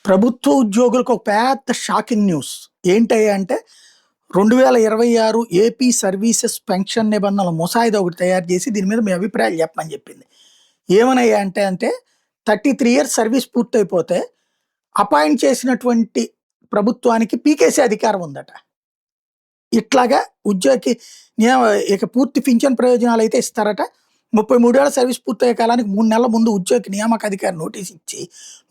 ప్రభుత్వ ఉద్యోగులకు ఒక పెద్ద షాకింగ్ న్యూస్. ఏంటయ్యా అంటే 2026 ఏపీ సర్వీసెస్ పెన్షన్ నిబంధనల ముసాయిదా ఒకటి తయారు చేసి దీని మీద మీ అభిప్రాయాలు చెప్పమని చెప్పింది. ఏమనయ్యా అంటే 33 ఇయర్స్ సర్వీస్ పూర్తయిపోతే అపాయింట్ చేసినటువంటి ప్రభుత్వానికి పీకేసే అధికారం ఉందట. ఇట్లాగా ఉద్యోగికి నియమ ఇక పూర్తి పింఛన్ ప్రయోజనాలు అయితే ఇస్తారట. 33 ఏళ్ల సర్వీస్ పూర్తయ్యే కాలానికి 3 నెలల ముందు ఉద్యోగికి నియామక అధికారి నోటీస్ ఇచ్చి,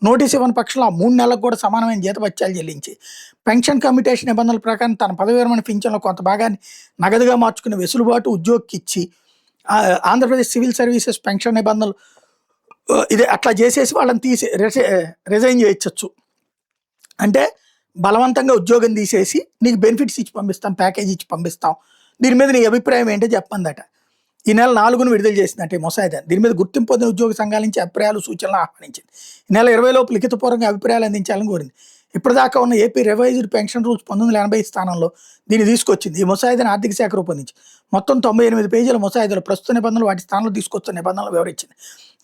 నోటీస్ ఇవ్వని పక్షంలో ఆ 3 నెలలకు కూడా సమానమైన జీతభత్యాలు చెల్లించి, పెన్షన్ కమ్యూటేషన్ నిబంధనల ప్రకారం తన పదవి విరమణ పింఛన్లో కొంత భాగాన్ని నగదుగా మార్చుకునే వెసులుబాటు ఉద్యోగికి ఇచ్చి, ఆంధ్రప్రదేశ్ సివిల్ సర్వీసెస్ పెన్షన్ నిబంధనలు ఇదే అట్లా చేసేసి వాళ్ళని తీసి రిజైన్ చేయించవచ్చు. అంటే బలవంతంగా ఉద్యోగం తీసేసి నీకు బెనిఫిట్స్ ఇచ్చి పంపిస్తాం, ప్యాకేజ్ ఇచ్చి పంపిస్తాం, దీని మీద నీ అభిప్రాయం ఏంటో చెప్పందట. ఈ నెల 4న విడుదల చేసిందంటే ముసాయిదా. దీని మీద గుర్తింపు పొందిన ఉద్యోగ సంఘాల నుంచి అభిప్రాయాలు, సూచనలు ఆహ్వానించింది. ఈ నెల 20 లోపు లిఖితపూర్వకంగా అభిప్రాయాలు అందించాలని కోరింది. ఇప్పటిదాకా ఉన్న ఏపీ రివైజ్డ్ పెన్షన్ రూల్స్ 1980 స్థానంలో దీన్ని తీసుకొచ్చింది. ఈ ముసాయిదాను ఆర్థిక శాఖ రూపొందించి మొత్తం 98 పేజీల ముసాయిదాలు ప్రస్తుత నిబంధనలు వాటి స్థానంలో తీసుకొచ్చిన నిబంధనలు వివరించింది.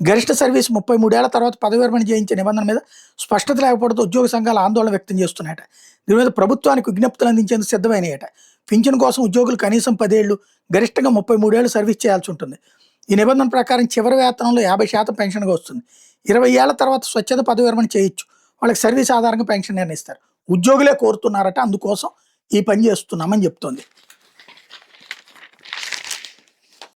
గరిష్ట సర్వీస్ 33 ఏళ్ల తర్వాత పదవి విరమణ చేయించే నిబంధన మీద స్పష్టత లేకపోవడంతో ఉద్యోగ సంఘాలు ఆందోళన వ్యక్తం చేస్తున్నాయట. దీని మీద ప్రభుత్వానికి విజ్ఞప్తులు అందించేందుకు సిద్ధమైనయట. పింఛన్ కోసం ఉద్యోగులు కనీసం 10 ఏళ్లు, గరిష్టంగా 33 ఏళ్లు సర్వీస్ చేయాల్సి ఉంటుంది. ఈ నిబంధన ప్రకారం చివరి వేతనంలో 50% పెన్షన్గా వస్తుంది. 20 ఏళ్ల తర్వాత స్వచ్ఛత పదవి విరమణ చేయొచ్చు. వాళ్ళకి సర్వీస్ ఆధారంగా పెన్షన్ నిర్ణయిస్తారు. ఉద్యోగులే కోరుతున్నారట, అందుకోసం ఈ పని చేస్తున్నామని చెప్తోంది.